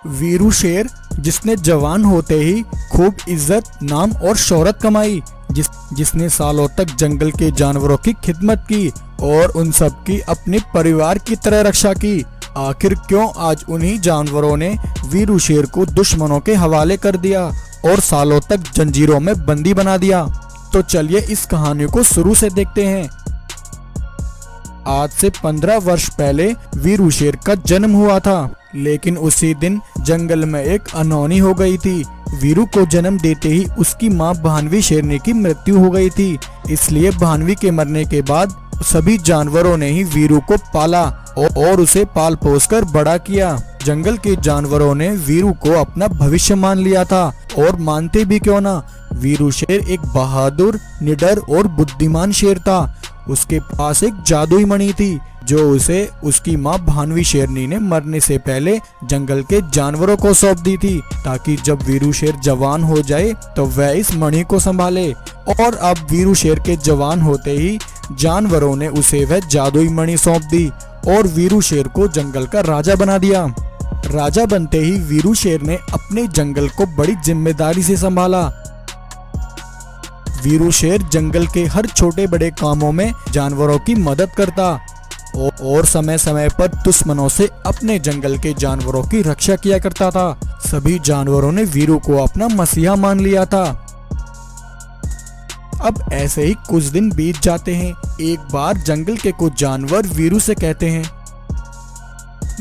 वीरू शेर जिसने जवान होते ही खूब इज्जत, नाम और शोहरत कमाई, जिसने सालों तक जंगल के जानवरों की खिदमत की और उन सब की अपने परिवार की तरह रक्षा की। आखिर क्यों आज उन्हीं जानवरों ने वीरू शेर को दुश्मनों के हवाले कर दिया और सालों तक जंजीरों में बंदी बना दिया? तो चलिए इस कहानी को शुरू से देखते हैं। आज से 15 वर्ष पहले वीरू शेर का जन्म हुआ था, लेकिन उसी दिन जंगल में एक अनहोनी हो गई थी। वीरू को जन्म देते ही उसकी मां भानवी शेरनी की मृत्यु हो गई थी। इसलिए भानवी के मरने के बाद सभी जानवरों ने ही वीरू को पाला और उसे पाल पोस कर बड़ा किया। जंगल के जानवरों ने वीरू को अपना भविष्य मान लिया था, और मानते भी क्यों ना। वीरू शेर एक बहादुर, निडर और बुद्धिमान शेर था। उसके पास एक जादुई मणि थी जो उसे उसकी मां भानवी शेरनी ने मरने से पहले जंगल के जानवरों को सौंप दी थी, ताकि जब वीरू शेर जवान हो जाए तो वह इस मणि को संभाले। और अब वीरू शेर के जवान होते ही जानवरों ने उसे वह जादुई मणि सौंप दी और वीरू शेर को जंगल का राजा बना दिया। राजा बनते ही वीरू शेर ने अपने जंगल को बड़ी जिम्मेदारी से संभाला। वीरू शेर जंगल के हर छोटे बड़े कामों में जानवरों की मदद करता और समय समय पर दुश्मनों से अपने जंगल के जानवरों की रक्षा किया करता था। सभी जानवरों ने वीरू को अपना मसीहा मान लिया था। अब ऐसे ही कुछ दिन बीत जाते हैं। एक बार जंगल के कुछ जानवर वीरू से कहते हैं,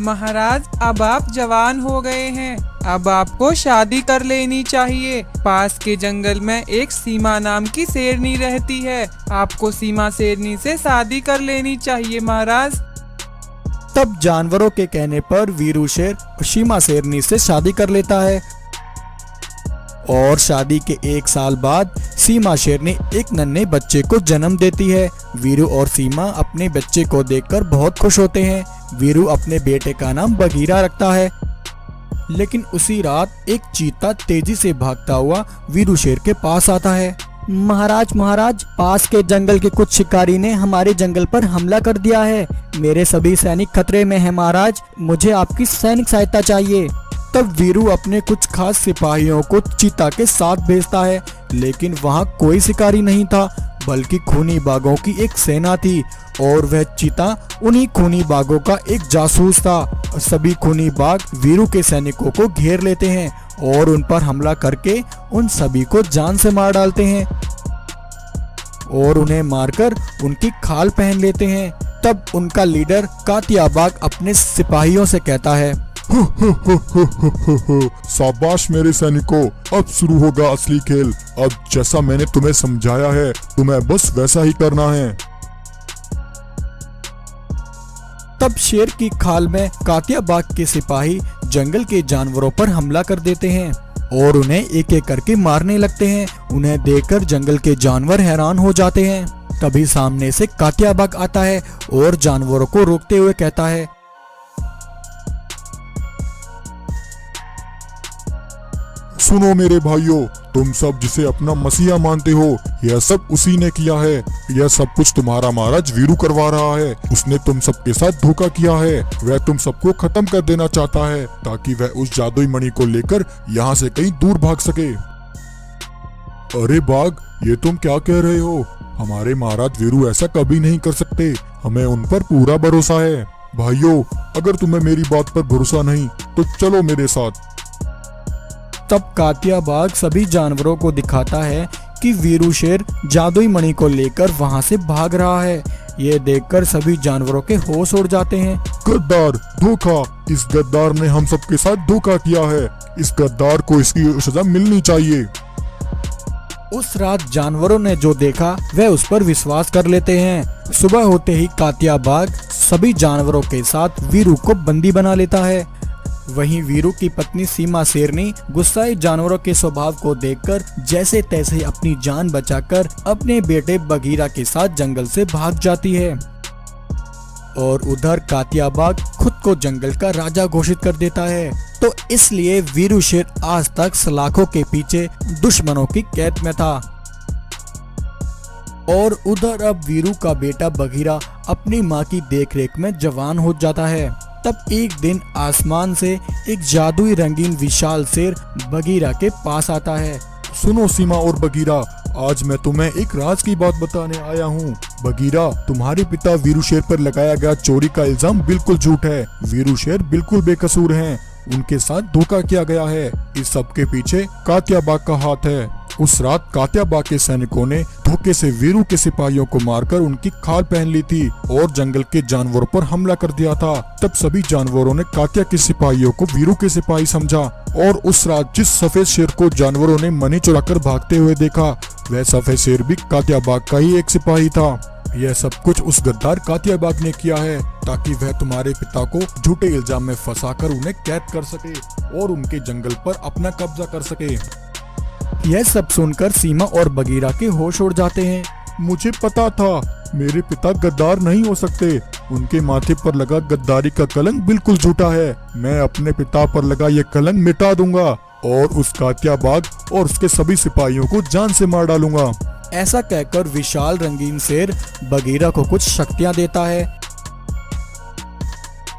महाराज, अब आप जवान हो गए हैं, अब आपको शादी कर लेनी चाहिए। पास के जंगल में एक सीमा नाम की शेरनी रहती है, आपको सीमा शेरनी से शादी कर लेनी चाहिए महाराज। तब जानवरों के कहने पर वीरू शेर सीमा शेरनी से शादी कर लेता है और शादी के 1 साल बाद सीमा शेरनी एक नन्हे बच्चे को जन्म देती है। वीरू और सीमा अपने बच्चे को देखकर बहुत खुश होते हैं। वीरू अपने बेटे का नाम बगीरा रखता है। लेकिन उसी रात एक चीता तेजी से भागता हुआ वीरू शेर के पास आता है। महाराज, पास के जंगल के कुछ शिकारी ने हमारे जंगल पर हमला कर दिया है। मेरे सभी सैनिक खतरे में हैं महाराज, मुझे आपकी सैनिक सहायता चाहिए। तब वीरू अपने कुछ खास सिपाहियों को चीता के साथ भेजता है, लेकिन वहाँ कोई शिकारी नहीं था, बल्कि खूनी बाघों की एक सेना थी और वह चीता उन्हीं खूनी बाघों का एक जासूस था। सभी खूनी बाघ वीरू के सैनिकों को घेर लेते हैं और उन पर हमला करके उन सभी को जान से मार डालते हैं और उन्हें मारकर उनकी खाल पहन लेते हैं। तब उनका लीडर कातिया बाघ अपने सिपाहियों से कहता है, शाबाश मेरे सैनिकों, अब शुरू होगा असली खेल। अब जैसा मैंने तुम्हें समझाया है, तुम्हें बस वैसा ही करना है। तब शेर की खाल में कातिया बाघ के सिपाही जंगल के जानवरों पर हमला कर देते हैं और उन्हें एक एक करके मारने लगते हैं। उन्हें देखकर जंगल के जानवर हैरान हो जाते हैं। तभी सामने से कातिया बाघ आता है और जानवरों को रोकते हुए कहता है, सुनो मेरे भाइयों, तुम सब जिसे अपना मसीहा मानते हो, यह सब उसी ने किया है। यह सब कुछ तुम्हारा महाराज वीरू करवा रहा है। उसने तुम सबके साथ धोखा किया है। वह तुम सबको खत्म कर देना चाहता है, ताकि वह उस जादुई मणि को लेकर यहाँ से कहीं दूर भाग सके। अरे बाघ, ये तुम क्या कह रहे हो? हमारे महाराज वीरू ऐसा कभी नहीं कर सकते। हमें उन पर पूरा भरोसा है। भाइयों, अगर तुम्हें मेरी बात पर भरोसा नहीं तो चलो मेरे साथ। तब कातिया बाघ सभी जानवरों को दिखाता है कि वीरू शेर जादुई मणि को लेकर वहां से भाग रहा है। ये देखकर सभी जानवरों के होश उड़ जाते हैं। गद्दार, धोखा! इस गद्दार ने हम सबके साथ धोखा किया है। इस गद्दार को इसकी सजा मिलनी चाहिए। उस रात जानवरों ने जो देखा वह उस पर विश्वास कर लेते हैं। सुबह होते ही कातिया बाघ सभी जानवरों के साथ वीरू को बंदी बना लेता है। वहीं वीरू की पत्नी सीमा शेरनी गुस्साए जानवरों के स्वभाव को देखकर जैसे तैसे अपनी जान बचाकर अपने बेटे बगीरा के साथ जंगल से भाग जाती है। और उधर कातिया बाघ खुद को जंगल का राजा घोषित कर देता है। तो इसलिए वीरू शेर आज तक सलाखों के पीछे दुश्मनों की कैद में था। और उधर अब वीरू का बेटा बगीरा अपनी माँ की देखरेख में जवान हो जाता है। तब एक दिन आसमान से एक जादुई रंगीन विशाल शेर बगीरा के पास आता है। सुनो सीमा और बगीरा, आज मैं तुम्हें एक राज की बात बताने आया हूँ। बगीरा, तुम्हारे पिता वीरू शेर पर लगाया गया चोरी का इल्जाम बिल्कुल झूठ है। वीरू शेर बिल्कुल बेकसूर हैं। उनके साथ धोखा किया गया है। इस सब के पीछे कात्याबाग का हाथ है। उस रात कात्याबाग के सैनिकों ने धोखे से वीरू के सिपाहियों को मारकर उनकी खाल पहन ली थी और जंगल के जानवरों पर हमला कर दिया था। तब सभी जानवरों ने कात्या के सिपाहियों को वीरू के सिपाही समझा और उस रात जिस सफेद शेर को जानवरों ने मनी चुराकर भागते हुए देखा, वह सफेद शेर भी कात्याबाग का ही एक सिपाही था। यह सब कुछ उस गद्दार कात्याबाग ने किया है ताकि वह तुम्हारे पिता को झूठे इल्जाम में फंसाकर उन्हें कैद कर सके और उनके जंगल पर अपना कब्जा कर सके। यह सब सुनकर सीमा और बगीरा के होश उड़ जाते हैं। मुझे पता था मेरे पिता गद्दार नहीं हो सकते। उनके माथे पर लगा गद्दारी का कलंक बिल्कुल झूठा है। मैं अपने पिता पर लगा ये कलंक मिटा दूंगा और उस कात्याबाग और उसके सभी सिपाहियों को जान से मार डालूंगा। ऐसा कहकर विशाल रंगीन शेर बगीरा को कुछ शक्तियां देता है।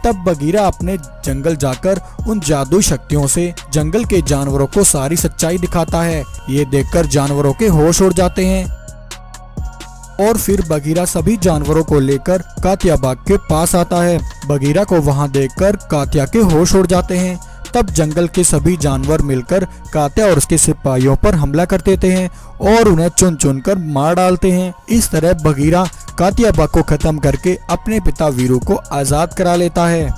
तब बगीरा अपने जंगल जाकर उन जादुई शक्तियों से जंगल के जानवरों को सारी सच्चाई दिखाता है। ये देखकर जानवरों के होश उड़ जाते हैं और फिर बगीरा सभी जानवरों को लेकर कात्याबाग के पास आता है। बगीरा को वहां देखकर कात्या के होश उड़ जाते हैं। तब जंगल के सभी जानवर मिलकर कात्या और उसके सिपाहियों पर हमला कर देते हैं और उन्हें चुन चुन कर मार डालते हैं। इस तरह बगीरा कात्याबाग को खत्म करके अपने पिता वीरू को आजाद करा लेता है।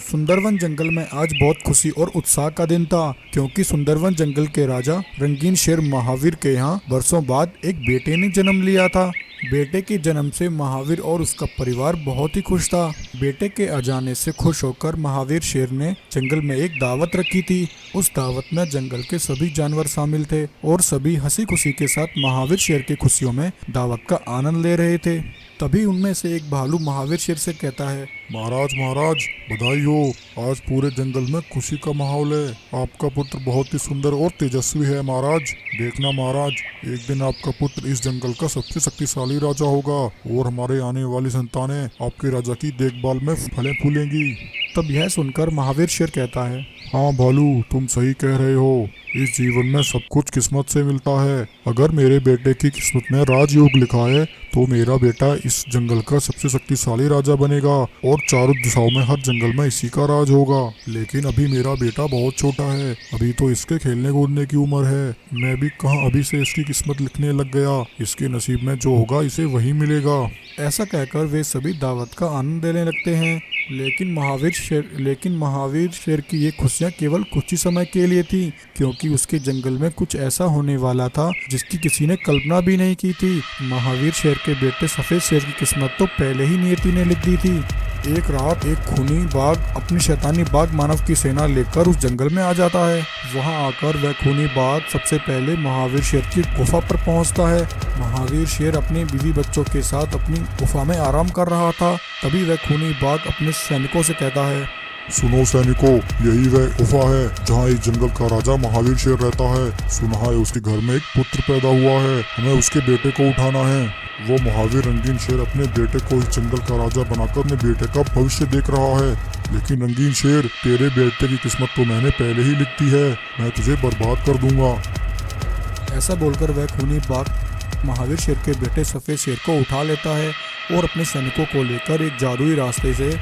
सुंदरवन जंगल में आज बहुत खुशी और उत्साह का दिन था, क्योंकि सुंदरवन जंगल के राजा रंगीन शेर महावीर के यहाँ वर्षों बाद एक बेटे ने जन्म लिया था। बेटे के जन्म से महावीर और उसका परिवार बहुत ही खुश था। बेटे के आ जाने से खुश होकर महावीर शेर ने जंगल में एक दावत रखी थी। उस दावत में जंगल के सभी जानवर शामिल थे और सभी हंसी खुशी के साथ महावीर शेर की खुशियों में दावत का आनंद ले रहे थे। तभी उनमें से एक भालू महावीर शेर से कहता है, महाराज महाराज बधाई हो, आज पूरे जंगल में खुशी का माहौल है। आपका पुत्र बहुत ही सुंदर और तेजस्वी है महाराज। देखना महाराज, एक दिन आपका पुत्र इस जंगल का सबसे शक्तिशाली राजा होगा और हमारे आने वाली संतानें आपके राजा की देखभाल में फले फूलेंगी। तब यह सुनकर महावीर शेर कहता है, हाँ भालू, तुम सही कह रहे हो। इस जीवन में सब कुछ किस्मत से मिलता है। अगर मेरे बेटे की किस्मत में राजयोग लिखा है तो मेरा बेटा इस जंगल का सबसे शक्तिशाली राजा बनेगा और चारों दिशाओं में हर जंगल में इसी का राज होगा। लेकिन अभी मेरा बेटा बहुत छोटा है, अभी तो इसके खेलने कूदने की उम्र है। मैं भी कहाँ अभी से इसकी किस्मत लिखने लग गया। इसके नसीब में जो होगा इसे वही मिलेगा। ऐसा कहकर वे सभी दावत का आनंद लेने लगते हैं। लेकिन महावीर शेर की ये खुशियाँ केवल कुछ ही समय के लिए थी, क्योंकि उसके जंगल में कुछ ऐसा होने वाला था जिसकी किसी ने कल्पना भी नहीं की थी। महावीर शेर के बेटे सफेद शेर की किस्मत तो पहले ही नियति ने लिख दी थी। एक रात एक खूनी बाघ अपनी शैतानी बाघ मानव की सेना लेकर उस जंगल में आ जाता है। वहां आकर वह खूनी बाघ सबसे पहले महावीर शेर की गुफा पर पहुंचता है। महावीर शेर अपने बीवी बच्चों के साथ अपनी गुफा में आराम कर रहा था। तभी वह खूनी बाघ अपने सैनिकों से कहता है, सुनो सैनिकों, यही वह गुफा है जहाँ एक जंगल का राजा महावीर शेर रहता है। सुना है उसके घर में एक पुत्र पैदा हुआ है, हमें उसके बेटे को उठाना है। वो महावीर रंगीन शेर अपने बेटे को इस जंगल का राजा बनाकर अपने बेटे का भविष्य देख रहा है। लेकिन रंगीन शेर, तेरे बेटे की किस्मत तो मैंने पहले ही लिख दी है, मैं तुझे बर्बाद कर दूंगा। ऐसा बोलकर वह खूनी बाघ महावीर शेर के बेटे सफेद शेर को उठा लेता है और अपने सैनिकों को लेकर एक जादुई रास्ते से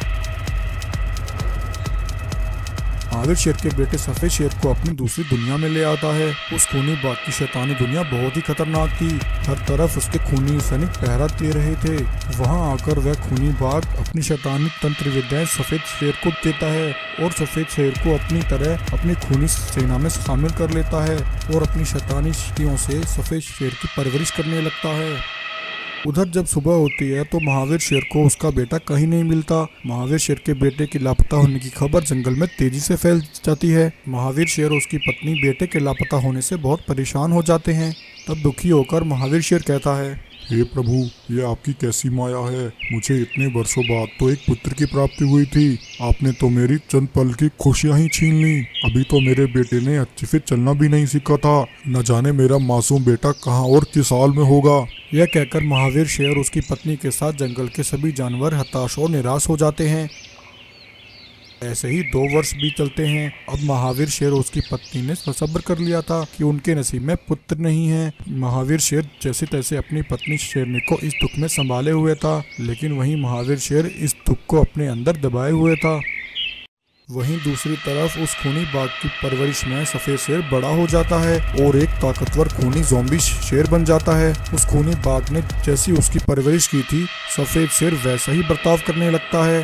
महावीर शेर के बेटे सफेद शेर को अपनी दूसरी दुनिया में ले आता है। उस खूनी बाघ की शैतानी दुनिया बहुत ही खतरनाक थी। हर तरफ उसके खूनी सैनिक पहरा दे रहे थे। वहां आकर वह खूनी बाघ अपनी शैतानी तंत्र विद्याएं सफेद शेर को देता है और सफेद शेर को अपनी तरह अपनी खूनी सेना में शामिल कर लेता है और अपनी शैतानी शक्तियों से सफेद शेर की परवरिश करने लगता है। उधर जब सुबह होती है तो महावीर शेर को उसका बेटा कहीं नहीं मिलता। महावीर शेर के बेटे की लापता होने की खबर जंगल में तेजी से फैल जाती है। महावीर शेर और उसकी पत्नी बेटे के लापता होने से बहुत परेशान हो जाते हैं। तब दुखी होकर महावीर शेर कहता है, हे प्रभु, ये आपकी कैसी माया है। मुझे इतने वर्षों बाद तो एक पुत्र की प्राप्ति हुई थी, आपने तो मेरी चंद पल की खुशियां ही छीन ली। अभी तो मेरे बेटे ने अच्छे से चलना भी नहीं सीखा था। न जाने मेरा मासूम बेटा कहाँ और किस हाल में होगा। यह कहकर महावीर शेर और उसकी पत्नी के साथ जंगल के सभी जानवर हताश और निराश हो जाते हैं। ऐसे ही 2 वर्ष भी चलते हैं। अब महावीर शेर और उसकी पत्नी ने सब्र कर लिया था कि उनके नसीब में पुत्र नहीं है। महावीर शेर जैसे तैसे अपनी पत्नी शेरनी को इस दुख में संभाले हुए था, लेकिन वहीं महावीर शेर इस दुख को अपने अंदर दबाए हुए था। वहीं दूसरी तरफ उस खूनी बाघ की परवरिश में सफेद शेर बड़ा हो जाता है और एक ताकतवर खूनी ज़ॉम्बी शेर बन जाता है। उस खूनी बाघ ने जैसी उसकी परवरिश की थी, सफेद शेर वैसा ही बर्ताव करने लगता है।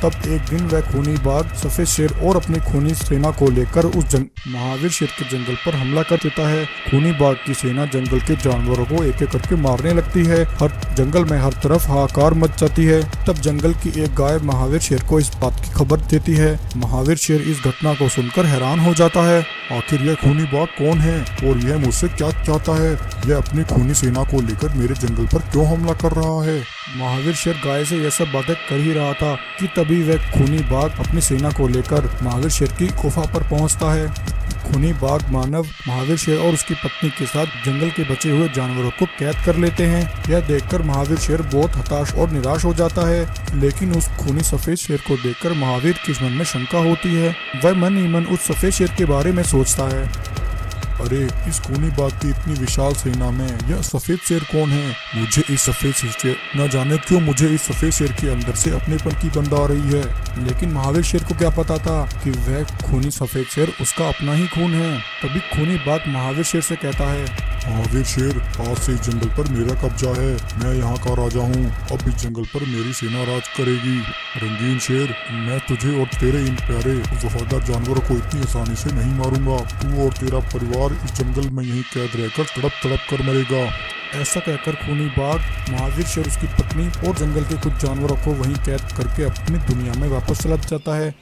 तब एक दिन वह खूनी बाघ सफेद शेर और अपनी खूनी सेना को लेकर उस महावीर शेर के जंगल पर हमला कर देता है। खूनी बाघ की सेना जंगल के जानवरों को एक एक करके मारने लगती है। हर जंगल में हर तरफ हाहाकार मच जाती है। तब जंगल की एक गाय महावीर शेर को इस बात की खबर देती है। महावीर शेर इस घटना को सुनकर हैरान हो जाता है। आखिर यह खूनी बाघ कौन है और यह मुझसे क्या चाहता है? यह अपनी खूनी सेना को लेकर मेरे जंगल पर क्यों हमला कर रहा है? महावीर शेर गाय से यह सब बातें कर ही रहा था कि तभी वह खूनी बाघ अपनी सेना को लेकर महावीर शेर की गुफा पर पहुंचता है। खूनी बाघ मानव महावीर शेर और उसकी पत्नी के साथ जंगल के बचे हुए जानवरों को कैद कर लेते हैं। यह देखकर महावीर शेर बहुत हताश और निराश हो जाता है, लेकिन उस खूनी सफेद शेर को देखकर महावीर के मन में शंका होती है। वह मन ही मन उस सफेद शेर के बारे में सोचता है। अरे इस खूनी बाघ की इतनी विशाल सेना में यह सफेद शेर कौन है? मुझे इस सफेद शेर न जाने क्यों मुझे इस सफेद शेर के अंदर से अपनेपन की गंध आ रही है। लेकिन महावीर शेर को क्या पता था कि वह खूनी सफेद शेर उसका अपना ही खून है। तभी खूनी बाघ महावीर शेर से कहता है, महावीर शेर, आज से इस जंगल पर मेरा कब्जा है। मैं यहाँ का राजा हूँ। अब इस जंगल पर मेरी सेना राज करेगी। रंगीन शेर, मैं तुझे और तेरे इन प्यारे वफादार जानवरों को इतनी आसानी से नहीं मारूंगा। तू और तेरा परिवार इस जंगल में यहीं कैद रहकर तड़प तड़प कर मरेगा। ऐसा कहकर खूनी बाघ, महावीर शेर, उसकी पत्नी और जंगल के कुछ जानवरों को वहीं कैद करके अपनी दुनिया में वापस चला जाता है।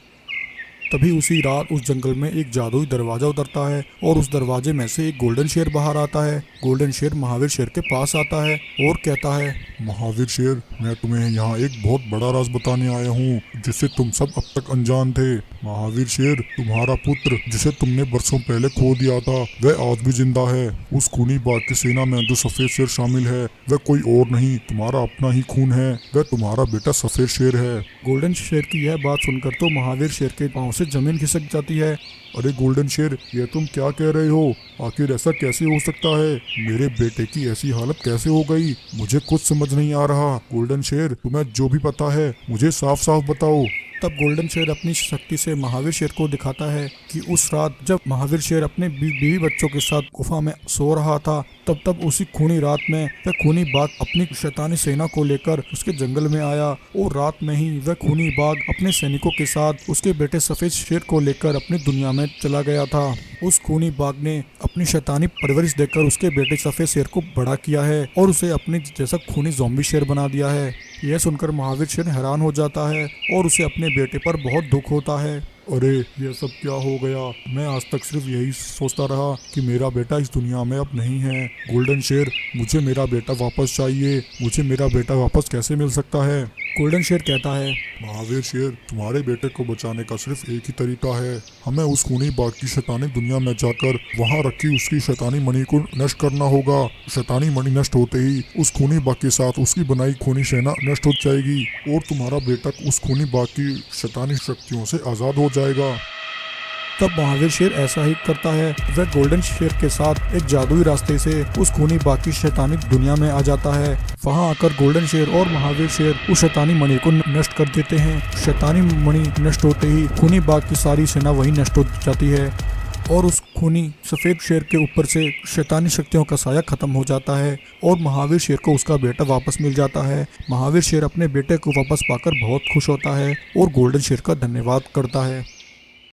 तभी उसी रात उस जंगल में एक जादुई दरवाजा उतरता है और उस दरवाजे में से एक गोल्डन शेर बाहर आता है। गोल्डन शेर महावीर शेर के पास आता है और कहता है, महावीर शेर, मैं तुम्हें यहाँ एक बहुत बड़ा राज बताने आया हूँ जिससे तुम सब अब तक अनजान थे। महावीर शेर, तुम्हारा पुत्र जिसे तुमने बरसों पहले खो दिया था, वह आज भी जिंदा है। उस खूनी बाघ की सेना में जो सफेद शेर शामिल है, वह कोई और नहीं, तुम्हारा अपना ही खून है। वह तुम्हारा बेटा सफेद शेर है। गोल्डन शेर की यह बात सुनकर तो महावीर शेर के पांव से जमीन खिसक जाती है। अरे गोल्डन शेर, यह तुम क्या कह रहे हो? आखिर ऐसा कैसे हो सकता है? मेरे बेटे की ऐसी हालत कैसे हो गई? मुझे कुछ समझ नहीं आ रहा। गोल्डन शेर, तुम्हें जो भी पता है मुझे साफ साफ बताओ। तब गोल्डन शेर अपनी शक्ति से महावीर शेर को दिखाता है कि उस रात जब महावीर शेर अपने बीवी बच्चों के साथ गुफा में सो रहा था, तब उसी खूनी रात में वह खूनी बाघ अपनी शैतानी सेना को लेकर उसके जंगल में आया और रात में ही वह खूनी बाघ अपने सैनिकों के साथ उसके बेटे सफेद शेर को लेकर अपनी दुनिया में चला गया था। उस खूनी बाघ ने अपनी शैतानी परवरिश देकर उसके बेटे सफेद शेर को बड़ा किया है और उसे अपने जैसा खूनी ज़ॉम्बी शेर बना दिया है। यह सुनकर महावीर शेर हैरान हो जाता है और उसे अपने बेटे पर बहुत दुख होता है। अरे ये सब क्या हो गया? मैं आज तक सिर्फ यही सोचता रहा कि मेरा बेटा इस दुनिया में अब नहीं है। गोल्डन शेर, मुझे मेरा बेटा वापस चाहिए। मुझे मेरा बेटा वापस कैसे मिल सकता है? गोल्डन शेर कहता है, महावीर शेर, तुम्हारे बेटे को बचाने का सिर्फ एक ही तरीका है। हमें उस खूनी बाघ की शैतानी दुनिया में जाकर वहाँ रखी उसकी शैतानी मणि को नष्ट करना होगा। शैतानी मणि नष्ट होते ही उस खूनी बाघ के साथ उसकी बनाई खूनी सेना नष्ट हो जाएगी और तुम्हारा बेटा उस खूनी बाघ की शैतानी शक्तियों से आज़ाद हो जाएगा। तब महावीर शेर ऐसा ही करता है। वह गोल्डन शेर के साथ एक जादुई रास्ते से उस खूनी बाघ की शैतानी दुनिया में आ जाता है। वहां आकर गोल्डन शेर और महावीर शेर उस शैतानी मणि को नष्ट कर देते हैं। शैतानी मणि नष्ट होते ही खूनी बाघ की सारी सेना वहीं नष्ट हो जाती है और उस खूनी सफेद शेर के ऊपर से शैतानी शक्तियों का साया खत्म हो जाता है और महावीर शेर को उसका बेटा वापस मिल जाता है। महावीर शेर अपने बेटे को वापस पाकर बहुत खुश होता है और गोल्डन शेर का धन्यवाद करता है।